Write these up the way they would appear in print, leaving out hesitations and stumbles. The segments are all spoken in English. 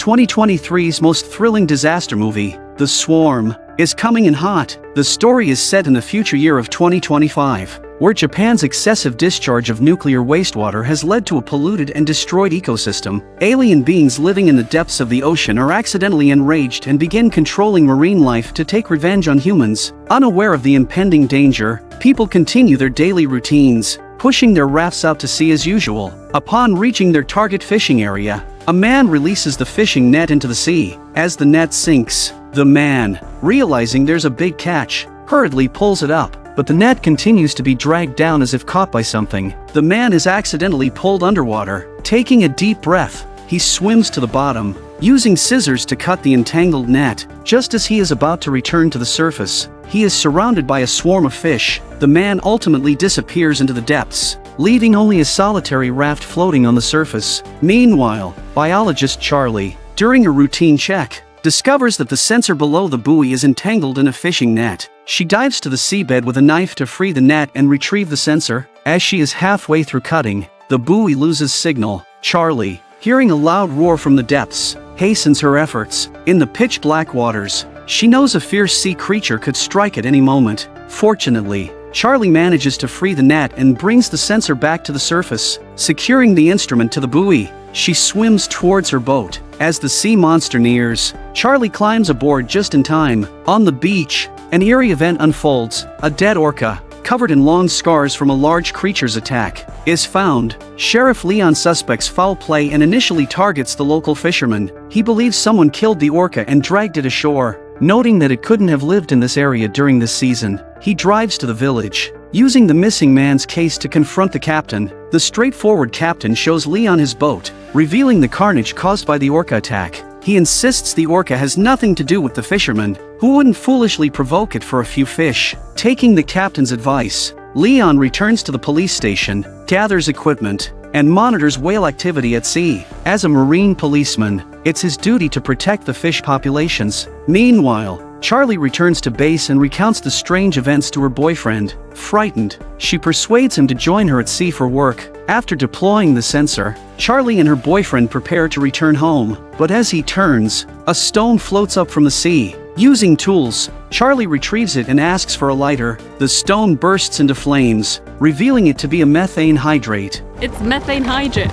2023's most thrilling disaster movie, The Swarm, is coming in hot. The story is set in the future year of 2025, where Japan's excessive discharge of nuclear wastewater has led to a polluted and destroyed ecosystem. Alien beings living in the depths of the ocean are accidentally enraged and begin controlling marine life to take revenge on humans. Unaware of the impending danger, people continue their daily routines, pushing their rafts out to sea as usual. Upon reaching their target fishing area, a man releases the fishing net into the sea. As the net sinks, the man, realizing there's a big catch, hurriedly pulls it up, but the net continues to be dragged down as if caught by something. The man is accidentally pulled underwater. Taking a deep breath, he swims to the bottom, using scissors to cut the entangled net. Just as he is about to return to the surface, he is surrounded by a swarm of fish. The man ultimately disappears into the depths, leaving only a solitary raft floating on the surface. Meanwhile, biologist Charlie, during a routine check, discovers that the sensor below the buoy is entangled in a fishing net. She dives to the seabed with a knife to free the net and retrieve the sensor. As she is halfway through cutting, the buoy loses signal. Charlie, hearing a loud roar from the depths, hastens her efforts. In the pitch-black waters, she knows a fierce sea creature could strike at any moment. Fortunately, Charlie manages to free the net and brings the sensor back to the surface. Securing the instrument to the buoy, she swims towards her boat. As the sea monster nears, Charlie climbs aboard just in time. On the beach, an eerie event unfolds. A dead orca, covered in long scars from a large creature's attack, is found. Sheriff Leon suspects foul play and initially targets the local fisherman. He believes someone killed the orca and dragged it ashore. Noting that it couldn't have lived in this area during this season, he drives to the village, using the missing man's case to confront the captain. The straightforward captain shows Leon his boat, revealing the carnage caused by the orca attack. He insists the orca has nothing to do with the fisherman, who wouldn't foolishly provoke it for a few fish. Taking the captain's advice, Leon returns to the police station, gathers equipment, and monitors whale activity at sea. As a marine policeman, it's his duty to protect the fish populations. Meanwhile, Charlie returns to base and recounts the strange events to her boyfriend. Frightened, she persuades him to join her at sea for work. After deploying the sensor, Charlie and her boyfriend prepare to return home. But as he turns, a stone floats up from the sea. Using tools, Charlie retrieves it and asks for a lighter. The stone bursts into flames, revealing it to be a methane hydrate. It's methane hydrate,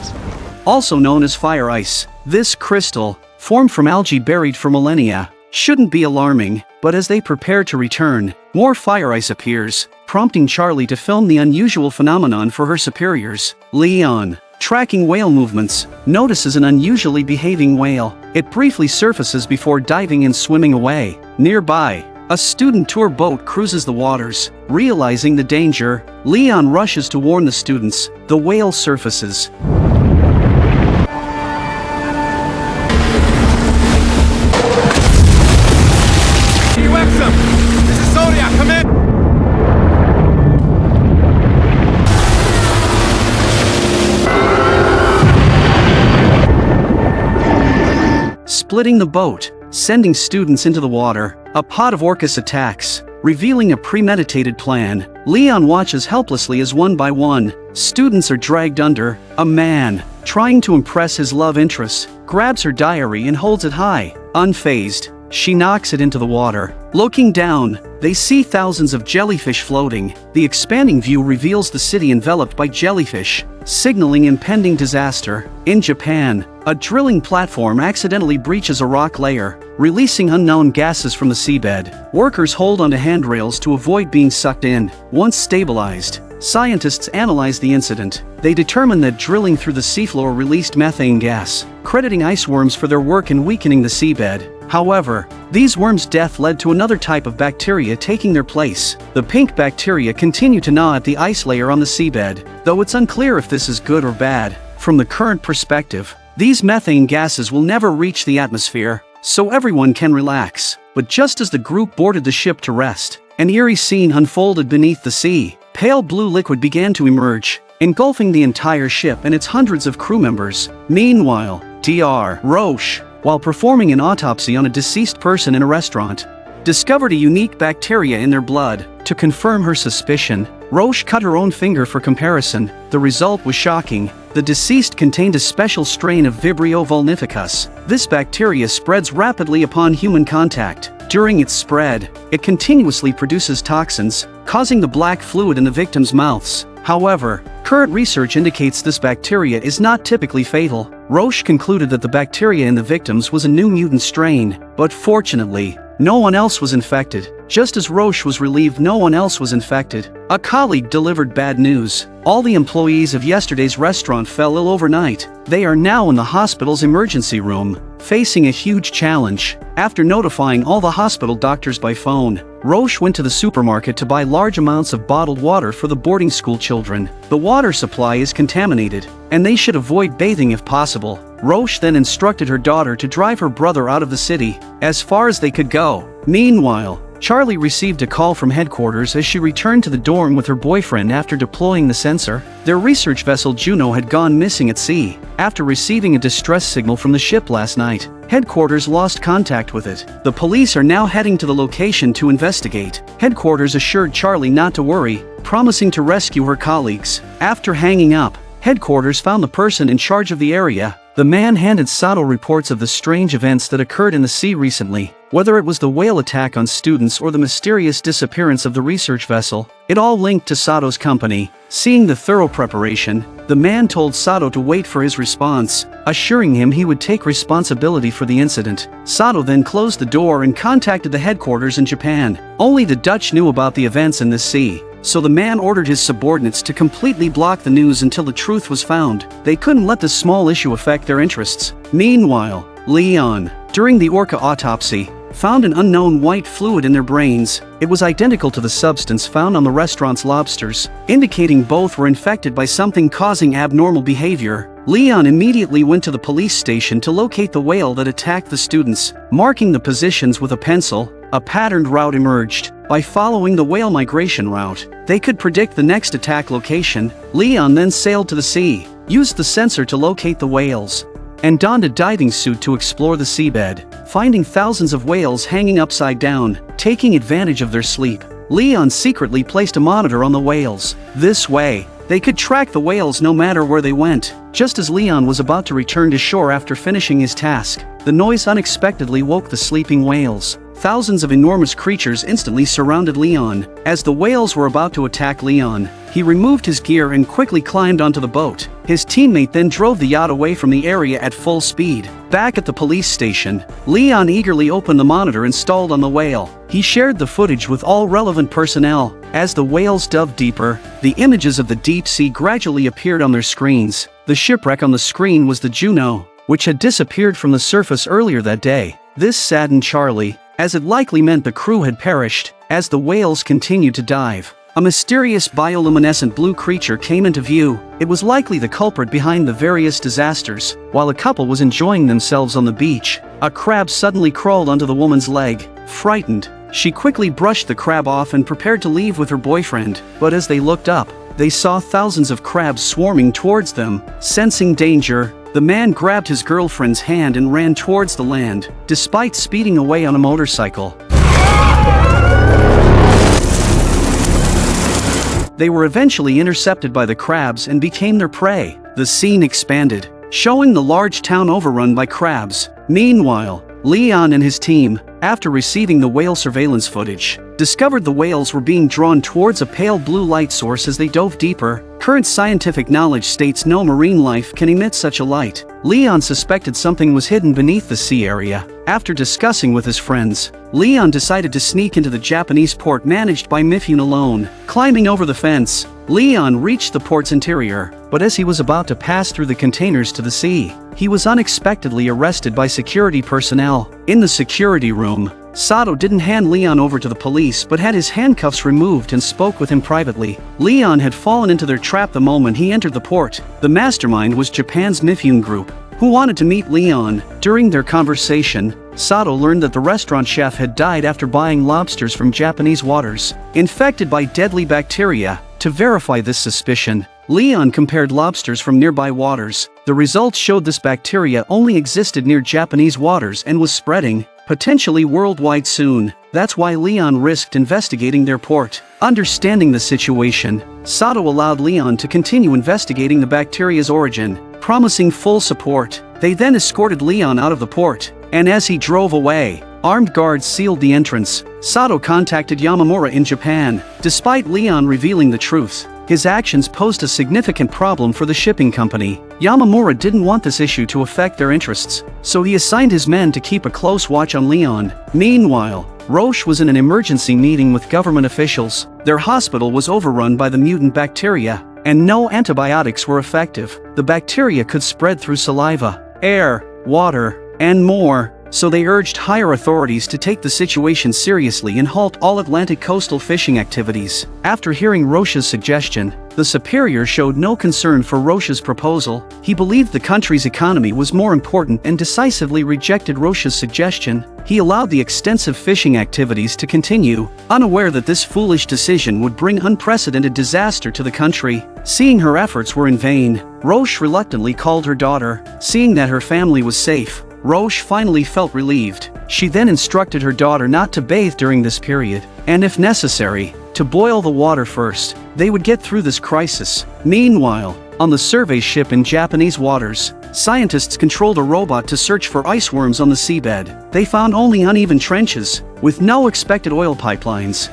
also known as fire ice. This crystal, formed from algae buried for millennia, shouldn't be alarming, but as they prepare to return, more fire ice appears, prompting Charlie to film the unusual phenomenon for her superiors. Leon, tracking whale movements, notices an unusually behaving whale. It briefly surfaces before diving and swimming away. Nearby, a student tour boat cruises the waters. Realizing the danger, Leon rushes to warn the students. The whale surfaces. This is Zodiac, come in! Splitting the boat, sending students into the water, a pod of orcas attacks, revealing a premeditated plan. Leon watches helplessly as one by one, students are dragged under. A man, trying to impress his love interest, grabs her diary and holds it high. Unfazed, she knocks it into the water. Looking down, they see thousands of jellyfish floating. The expanding view reveals the city enveloped by jellyfish, signaling impending disaster. In Japan, a drilling platform accidentally breaches a rock layer, releasing unknown gases from the seabed. Workers hold onto handrails to avoid being sucked in. Once stabilized, scientists analyze the incident. They determine that drilling through the seafloor released methane gas, crediting ice worms for their work in weakening the seabed. However, these worms' death led to another type of bacteria taking their place. The pink bacteria continue to gnaw at the ice layer on the seabed, though it's unclear if this is good or bad. From the current perspective, these methane gases will never reach the atmosphere, so everyone can relax. But just as the group boarded the ship to rest, an eerie scene unfolded beneath the sea. Pale blue liquid began to emerge, engulfing the entire ship and its hundreds of crew members. Meanwhile, Dr. Roche, while performing an autopsy on a deceased person in a restaurant, discovered a unique bacteria in their blood. To confirm her suspicion, Roche cut her own finger for comparison. The result was shocking. The deceased contained a special strain of Vibrio vulnificus. This bacteria spreads rapidly upon human contact. During its spread, it continuously produces toxins, causing the black fluid in the victim's mouths. However, current research indicates this bacteria is not typically fatal. Roche concluded that the bacteria in the victims was a new mutant strain, but fortunately, no one else was infected. Just as Roche was relieved no one else was infected, a colleague delivered bad news. All the employees of yesterday's restaurant fell ill overnight. They are now in the hospital's emergency room, facing a huge challenge. After notifying all the hospital doctors by phone, Roche went to the supermarket to buy large amounts of bottled water for the boarding school children. The water supply is contaminated, and they should avoid bathing if possible. Roche then instructed her daughter to drive her brother out of the city, as far as they could go. Meanwhile, Charlie received a call from headquarters as she returned to the dorm with her boyfriend after deploying the sensor. Their research vessel Juno had gone missing at sea. After receiving a distress signal from the ship last night, headquarters lost contact with it. The police are now heading to the location to investigate. Headquarters assured Charlie not to worry, promising to rescue her colleagues. After hanging up, headquarters found the person in charge of the area. The man handed Sato reports of the strange events that occurred in the sea recently. Whether it was the whale attack on students or the mysterious disappearance of the research vessel, it all linked to Sato's company. Seeing the thorough preparation, the man told Sato to wait for his response, assuring him he would take responsibility for the incident. Sato then closed the door and contacted the headquarters in Japan. Only the Dutch knew about the events in the sea, so the man ordered his subordinates to completely block the news until the truth was found. They couldn't let this small issue affect their interests. Meanwhile, Leon, during the orca autopsy, found an unknown white fluid in their brains. It was identical to the substance found on the restaurant's lobsters, indicating both were infected by something causing abnormal behavior. Leon immediately went to the police station to locate the whale that attacked the students. Marking the positions with a pencil, a patterned route emerged. By following the whale migration route, they could predict the next attack location. Leon then sailed to the sea, used the sensor to locate the whales, and donned a diving suit to explore the seabed. Finding thousands of whales hanging upside down, taking advantage of their sleep, Leon secretly placed a monitor on the whales. This way, they could track the whales no matter where they went. Just as Leon was about to return to shore after finishing his task, the noise unexpectedly woke the sleeping whales. Thousands of enormous creatures instantly surrounded Leon. As the whales were about to attack Leon, he removed his gear and quickly climbed onto the boat. His teammate then drove the yacht away from the area at full speed. Back at the police station, Leon eagerly opened the monitor installed on the whale. He shared the footage with all relevant personnel. As the whales dove deeper, the images of the deep sea gradually appeared on their screens. The shipwreck on the screen was the Juno, which had disappeared from the surface earlier that day. This saddened Charlie, as it likely meant the crew had perished. As the whales continued to dive, a mysterious bioluminescent blue creature came into view. It was likely the culprit behind the various disasters. While a couple was enjoying themselves on the beach, a crab suddenly crawled onto the woman's leg. Frightened, she quickly brushed the crab off and prepared to leave with her boyfriend. But as they looked up, they saw thousands of crabs swarming towards them. Sensing danger, the man grabbed his girlfriend's hand and ran towards the land, despite speeding away on a motorcycle. They were eventually intercepted by the crabs and became their prey. The scene expanded, showing the large town overrun by crabs. Meanwhile, Leon and his team, after receiving the whale surveillance footage, discovered the whales were being drawn towards a pale blue light source as they dove deeper. Current scientific knowledge states no marine life can emit such a light. Leon suspected something was hidden beneath the sea area. After discussing with his friends, Leon decided to sneak into the Japanese port managed by Mifune alone. Climbing over the fence, Leon reached the port's interior, but as he was about to pass through the containers to the sea, he was unexpectedly arrested by security personnel. In the security room, Sato didn't hand Leon over to the police but had his handcuffs removed and spoke with him privately. Leon had fallen into their trap the moment he entered the port. The mastermind was Japan's Mifune group, who wanted to meet Leon. During their conversation, Sato learned that the restaurant chef had died after buying lobsters from Japanese waters, infected by deadly bacteria. To verify this suspicion, Leon compared lobsters from nearby waters. The results showed this bacteria only existed near Japanese waters and was spreading. potentially worldwide soon. That's why Leon risked investigating their port. Understanding the situation, Sato allowed Leon to continue investigating the bacteria's origin, promising full support. They then escorted Leon out of the port, and as he drove away, armed guards sealed the entrance. Sato contacted Yamamura in Japan. Despite Leon revealing the truth, his actions posed a significant problem for the shipping company. Yamamura didn't want this issue to affect their interests, so he assigned his men to keep a close watch on Leon. Meanwhile, Roche was in an emergency meeting with government officials. Their hospital was overrun by the mutant bacteria, and no antibiotics were effective. The bacteria could spread through saliva, air, water, and more, so they urged higher authorities to take the situation seriously and halt all Atlantic coastal fishing activities. After hearing Roche's suggestion, the superior showed no concern for Roche's proposal. He believed the country's economy was more important and decisively rejected Roche's suggestion. He allowed the extensive fishing activities to continue, unaware that this foolish decision would bring unprecedented disaster to the country. Seeing her efforts were in vain, Roche reluctantly called her daughter. Seeing that her family was safe, Roche finally felt relieved. She then instructed her daughter not to bathe during this period, and if necessary, to boil the water first. They would get through this crisis. Meanwhile, on the survey ship in Japanese waters, scientists controlled a robot to search for ice worms on the seabed. They found only uneven trenches, with no expected oil pipelines.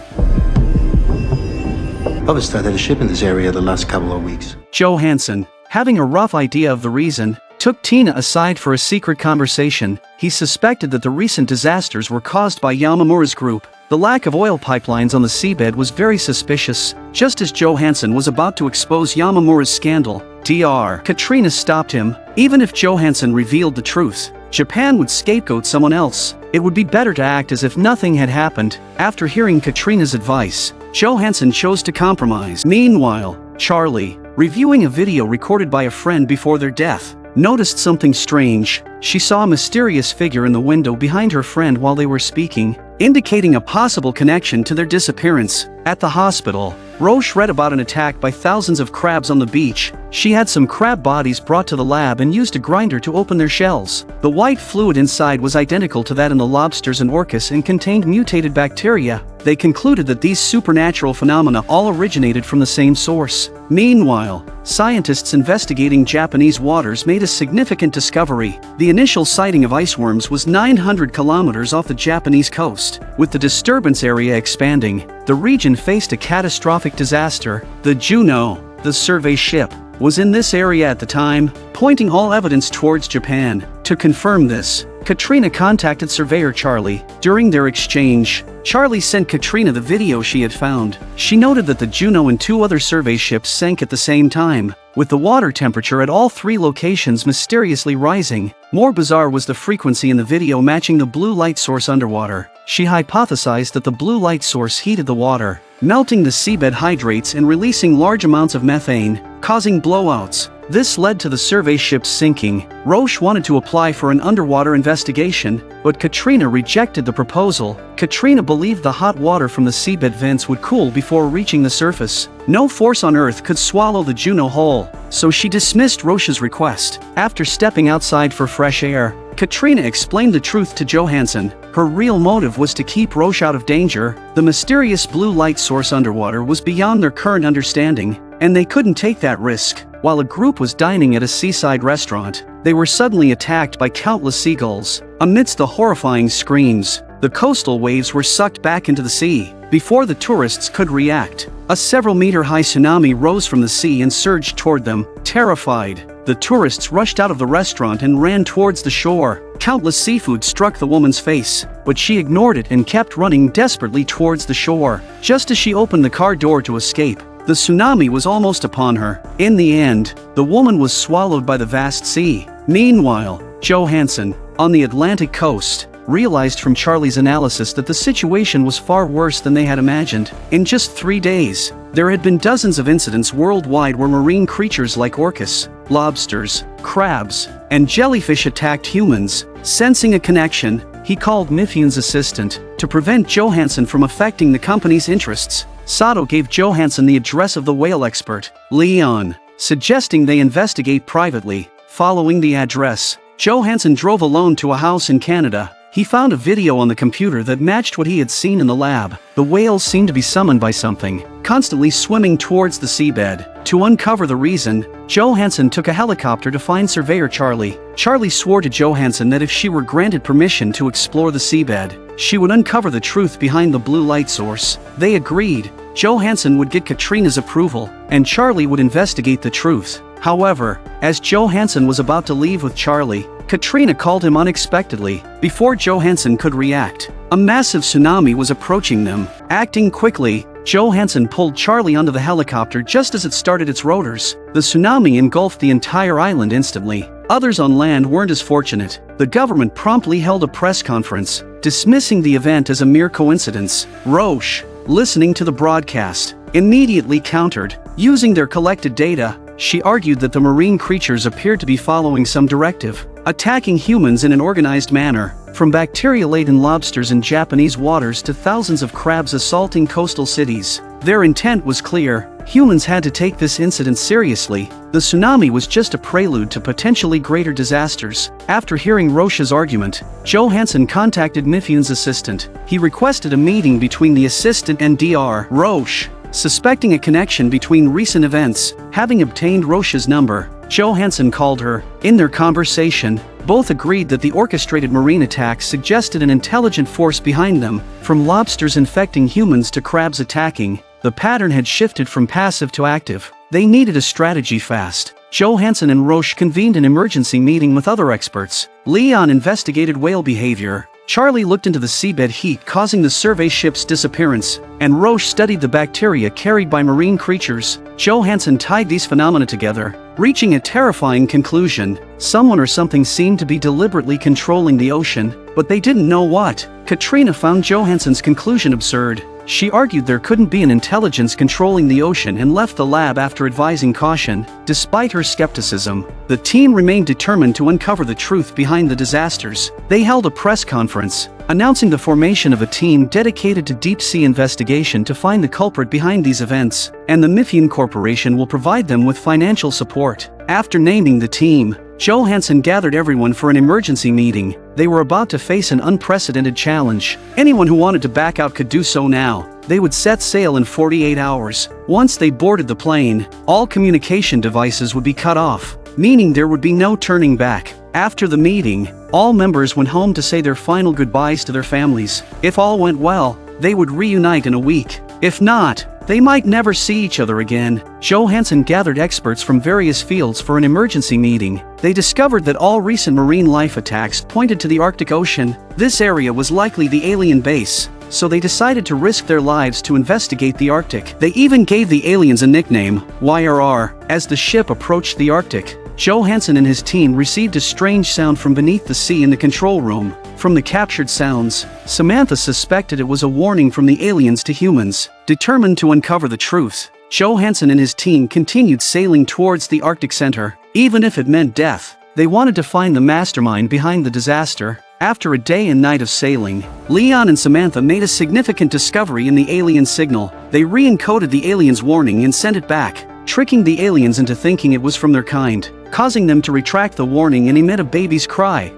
I've started a ship in this area the last couple of weeks. Johansson, having a rough idea of the reason, took Tina aside for a secret conversation. He suspected that the recent disasters were caused by Yamamura's group. The lack of oil pipelines on the seabed was very suspicious. Just as Johansson was about to expose Yamamura's scandal, Dr. Katrina stopped him. Even if Johansson revealed the truth, Japan would scapegoat someone else. It would be better to act as if nothing had happened. After hearing Katrina's advice, Johansson chose to compromise. Meanwhile, Charlie, reviewing a video recorded by a friend before their death, noticed something strange. She saw a mysterious figure in the window behind her friend while they were speaking, indicating a possible connection to their disappearance. At the hospital, Roche read about an attack by thousands of crabs on the beach. She had some crab bodies brought to the lab and used a grinder to open their shells. The white fluid inside was identical to that in the lobsters and orcas and contained mutated bacteria. They concluded that these supernatural phenomena all originated from the same source. Meanwhile, scientists investigating Japanese waters made a significant discovery. The initial sighting of ice worms was 900 kilometers off the Japanese coast. With the disturbance area expanding, the region faced a catastrophic disaster. The Juno, the survey ship, was in this area at the time, pointing all evidence towards Japan. To confirm this, Katrina contacted surveyor Charlie. During their exchange, Charlie sent Katrina the video she had found. She noted that the Juno and two other survey ships sank at the same time, with the water temperature at all three locations mysteriously rising. More bizarre was the frequency in the video matching the blue light source underwater. She hypothesized that the blue light source heated the water, melting the seabed hydrates and releasing large amounts of methane, causing blowouts. This led to the survey ship's sinking. Roche wanted to apply for an underwater investigation, but Katrina rejected the proposal. Katrina believed the hot water from the seabed vents would cool before reaching the surface. No force on Earth could swallow the Juno whole, so she dismissed Roche's request. After stepping outside for fresh air, Katrina explained the truth to Johansson. Her real motive was to keep Roche out of danger. The mysterious blue light source underwater was beyond their current understanding, and they couldn't take that risk. While a group was dining at a seaside restaurant, they were suddenly attacked by countless seagulls. Amidst the horrifying screams, the coastal waves were sucked back into the sea. Before the tourists could react, a several-meter-high tsunami rose from the sea and surged toward them. Terrified, the tourists rushed out of the restaurant and ran towards the shore. Countless seafood struck the woman's face, but she ignored it and kept running desperately towards the shore. Just as she opened the car door to escape, the tsunami was almost upon her. In the end, the woman was swallowed by the vast sea. Meanwhile, Johansson, on the Atlantic coast, realized from Charlie's analysis that the situation was far worse than they had imagined. In just 3 days, there had been dozens of incidents worldwide where marine creatures like orcas, lobsters, crabs, and jellyfish attacked humans. Sensing a connection, he called Mifune's assistant to prevent Johansson from affecting the company's interests. Sato gave Johansson the address of the whale expert, Leon, suggesting they investigate privately. Following the address, Johansson drove alone to a house in Canada. He found a video on the computer that matched what he had seen in the lab. The whales seemed to be summoned by something, constantly swimming towards the seabed. To uncover the reason, Johansson took a helicopter to find surveyor Charlie. Charlie swore to Johansson that if she were granted permission to explore the seabed, she would uncover the truth behind the blue light source. They agreed. Johansson would get Katrina's approval, and Charlie would investigate the truth. However, as Johansson was about to leave with Charlie, Katrina called him unexpectedly. Before Johansson could react, a massive tsunami was approaching them. Acting quickly, Johansson pulled Charlie onto the helicopter just as it started its rotors. The tsunami engulfed the entire island instantly. Others on land weren't as fortunate. The government promptly held a press conference, dismissing the event as a mere coincidence. Roche, listening to the broadcast, immediately countered. Using their collected data, she argued that the marine creatures appeared to be following some directive, attacking humans in an organized manner, from bacteria-laden lobsters in Japanese waters to thousands of crabs assaulting coastal cities. Their intent was clear: humans had to take this incident seriously. The tsunami was just a prelude to potentially greater disasters. After hearing Roche's argument, Johansson contacted Mifyun's assistant. He requested a meeting between the assistant and Dr. Roche. Suspecting a connection between recent events, having obtained Roche's number, Johansson called her. In their conversation, both agreed that the orchestrated marine attacks suggested an intelligent force behind them. From lobsters infecting humans to crabs attacking, the pattern had shifted from passive to active. They needed a strategy fast. Johansson and Roche convened an emergency meeting with other experts. Leon investigated whale behavior. Charlie looked into the seabed heat causing the survey ship's disappearance, and Roche studied the bacteria carried by marine creatures. Johansson tied these phenomena together, reaching a terrifying conclusion. Someone or something seemed to be deliberately controlling the ocean, but they didn't know what. Katrina found Johansson's conclusion absurd. She argued there couldn't be an intelligence controlling the ocean and left the lab after advising caution. Despite her skepticism, the team remained determined to uncover the truth behind the disasters. They held a press conference, announcing the formation of a team dedicated to deep-sea investigation to find the culprit behind these events, and the Mifyun Corporation will provide them with financial support. After naming the team, Johansson gathered everyone for an emergency meeting. They were about to face an unprecedented challenge. Anyone who wanted to back out could do so now. They would set sail in 48 hours. Once they boarded the plane, all communication devices would be cut off, meaning there would be no turning back. After the meeting, all members went home to say their final goodbyes to their families. If all went well, they would reunite in a week. If not, they might never see each other again. Johansson gathered experts from various fields for an emergency meeting. They discovered that all recent marine life attacks pointed to the Arctic Ocean. This area was likely the alien base, so they decided to risk their lives to investigate the Arctic. They even gave the aliens a nickname, YRR. As the ship approached the Arctic, Johansson and his team received a strange sound from beneath the sea in the control room. From the captured sounds, Samantha suspected it was a warning from the aliens to humans. Determined to uncover the truth, Johansson and his team continued sailing towards the Arctic Center. Even if it meant death, they wanted to find the mastermind behind the disaster. After a day and night of sailing, Leon and Samantha made a significant discovery in the alien signal. They re-encoded the aliens' warning and sent it back, tricking the aliens into thinking it was from their kind, causing them to retract the warning and emit a baby's cry.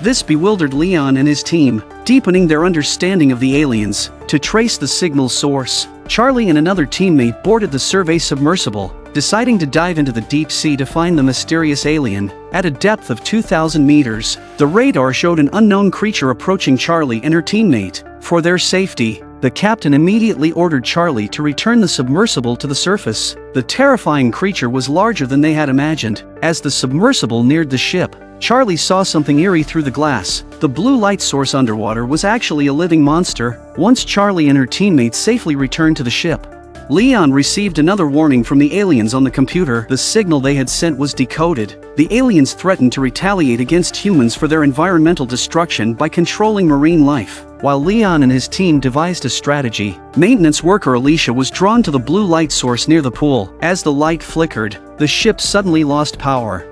This bewildered Leon and his team, deepening their understanding of the aliens. To trace the signal's source, Charlie and another teammate boarded the survey submersible, deciding to dive into the deep sea to find the mysterious alien. At a depth of 2,000 meters, the radar showed an unknown creature approaching Charlie and her teammate. For their safety, the captain immediately ordered Charlie to return the submersible to the surface. The terrifying creature was larger than they had imagined. As the submersible neared the ship, Charlie saw something eerie through the glass. The blue light source underwater was actually a living monster. Once Charlie and her teammates safely returned to the ship, Leon received another warning from the aliens on the computer. The signal they had sent was decoded. The aliens threatened to retaliate against humans for their environmental destruction by controlling marine life. While Leon and his team devised a strategy, maintenance worker Alicia was drawn to the blue light source near the pool. As the light flickered, the ship suddenly lost power.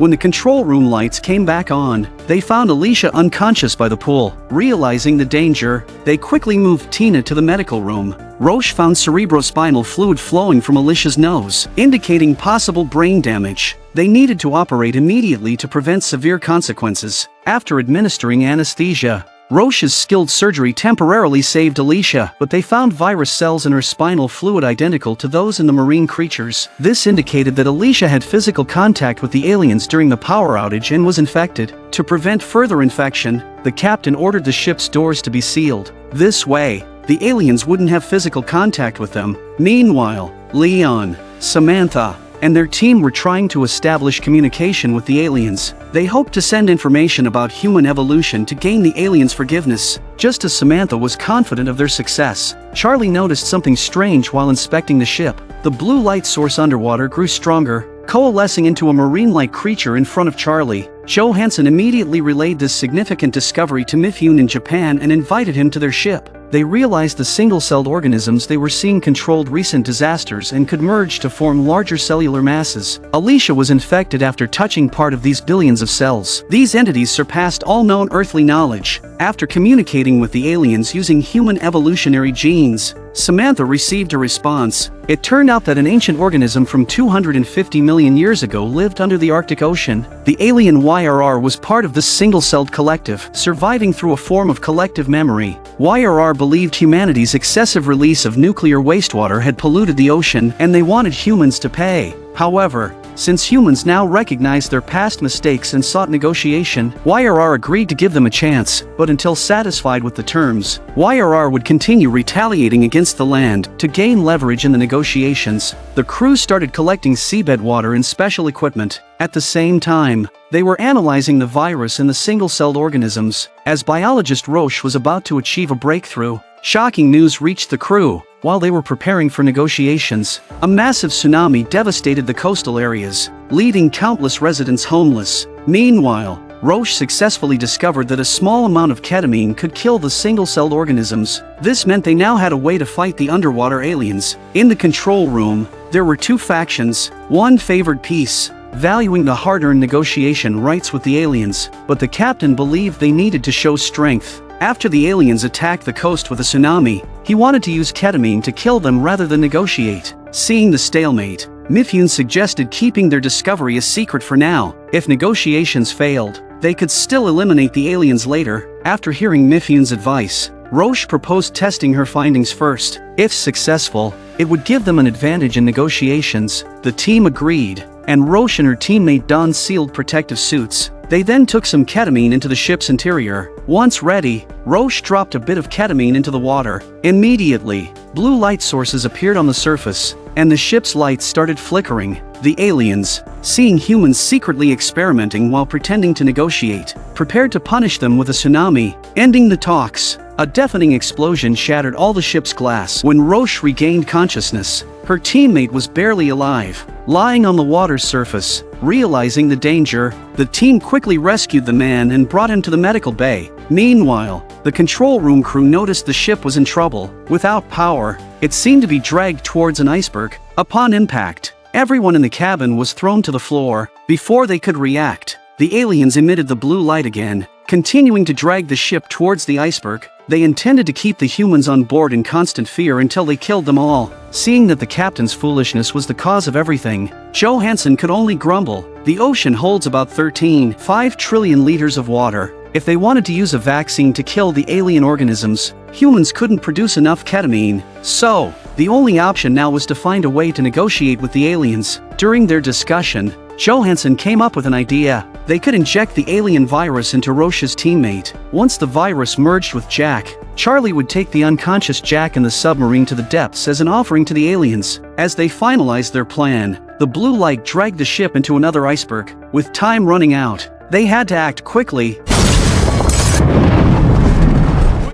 When the control room lights came back on, they found Alicia unconscious by the pool. Realizing the danger, they quickly moved Tina to the medical room. Roche found cerebrospinal fluid flowing from Alicia's nose, indicating possible brain damage. They needed to operate immediately to prevent severe consequences. After administering anesthesia, Roche's skilled surgery temporarily saved Alicia, but they found virus cells in her spinal fluid identical to those in the marine creatures. This indicated that Alicia had physical contact with the aliens during the power outage and was infected. To prevent further infection, the captain ordered the ship's doors to be sealed. This way, the aliens wouldn't have physical contact with them. Meanwhile, Leon, Samantha, and their team were trying to establish communication with the aliens. They hoped to send information about human evolution to gain the aliens' forgiveness. Just as Samantha was confident of their success, Charlie noticed something strange while inspecting the ship. The blue light source underwater grew stronger, coalescing into a marine-like creature in front of Charlie. Johansson immediately relayed this significant discovery to Mifune in Japan and invited him to their ship. They realized the single-celled organisms they were seeing controlled recent disasters and could merge to form larger cellular masses. Alicia was infected after touching part of these billions of cells. These entities surpassed all known earthly knowledge. After communicating with the aliens using human evolutionary genes, Samantha received a response. It turned out that an ancient organism from 250 million years ago lived under the Arctic Ocean. The alien YRR was part of this single-celled collective, surviving through a form of collective memory. YRR believed humanity's excessive release of nuclear wastewater had polluted the ocean, and they wanted humans to pay. However, since humans now recognized their past mistakes and sought negotiation, YRR agreed to give them a chance, but until satisfied with the terms, YRR would continue retaliating against the land. To gain leverage in the negotiations, the crew started collecting seabed water in special equipment. At the same time, they were analyzing the virus in the single-celled organisms. As biologist Roche was about to achieve a breakthrough, shocking news reached the crew. While they were preparing for negotiations, a massive tsunami devastated the coastal areas, leaving countless residents homeless. Meanwhile, Roche successfully discovered that a small amount of ketamine could kill the single-celled organisms. This meant they now had a way to fight the underwater aliens. In the control room, there were two factions. One favored peace, valuing the hard-earned negotiation rights with the aliens, but the captain believed they needed to show strength. After the aliens attacked the coast with a tsunami, he wanted to use ketamine to kill them rather than negotiate. Seeing the stalemate, Mifune suggested keeping their discovery a secret for now. If negotiations failed, they could still eliminate the aliens later. After hearing Mifune's advice, Roche proposed testing her findings first. If successful, it would give them an advantage in negotiations. The team agreed, and Roche and her teammate donned sealed protective suits. They then took some ketamine into the ship's interior. Once ready, Roche dropped a bit of ketamine into the water. Immediately, blue light sources appeared on the surface, and the ship's lights started flickering. The aliens, seeing humans secretly experimenting while pretending to negotiate, prepared to punish them with a tsunami, ending the talks. A deafening explosion shattered all the ship's glass. When Roche regained consciousness, her teammate was barely alive, lying on the water's surface. Realizing the danger, the team quickly rescued the man and brought him to the medical bay. Meanwhile, the control room crew noticed the ship was in trouble. Without power, it seemed to be dragged towards an iceberg. Upon impact, everyone in the cabin was thrown to the floor. Before they could react, the aliens emitted the blue light again, continuing to drag the ship towards the iceberg. They intended to keep the humans on board in constant fear until they killed them all. Seeing that the captain's foolishness was the cause of everything, Johansson could only grumble. The ocean holds about 13.5 trillion liters of water. If they wanted to use a vaccine to kill the alien organisms, humans couldn't produce enough ketamine. So, the only option now was to find a way to negotiate with the aliens. During their discussion, Johansson came up with an idea. They could inject the alien virus into Roche's teammate. Once the virus merged with Jack, Charlie would take the unconscious Jack in the submarine to the depths as an offering to the aliens. As they finalized their plan, the blue light dragged the ship into another iceberg. With time running out, they had to act quickly.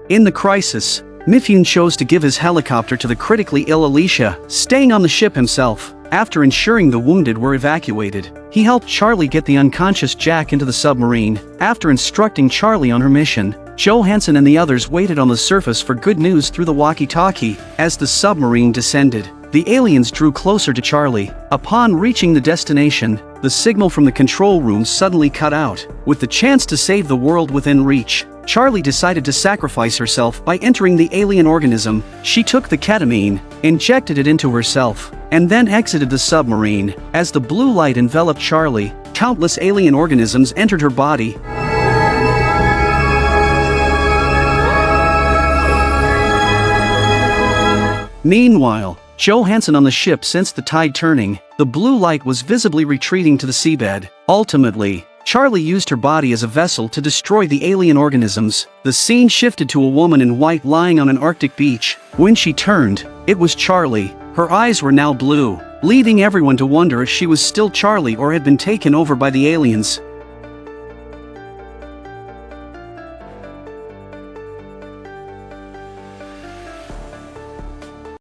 In the crisis, Mifune chose to give his helicopter to the critically ill Alicia, staying on the ship himself. After ensuring the wounded were evacuated, he helped Charlie get the unconscious Jack into the submarine. After instructing Charlie on her mission, Johansson and the others waited on the surface for good news through the walkie-talkie. As the submarine descended, The aliens drew closer to Charlie. Upon reaching the destination, the signal from the control room suddenly cut out. With the chance to save the world within reach, Charlie decided to sacrifice herself by entering the alien organism. She took the ketamine, injected it into herself, and then exited the submarine. As the blue light enveloped Charlie, countless alien organisms entered her body. Meanwhile, Johansson on the ship sensed the tide turning. The blue light was visibly retreating to the seabed. Ultimately, Charlie used her body as a vessel to destroy the alien organisms. The scene shifted to a woman in white lying on an Arctic beach. When she turned, it was Charlie. Her eyes were now blue, leading everyone to wonder if she was still Charlie or had been taken over by the aliens.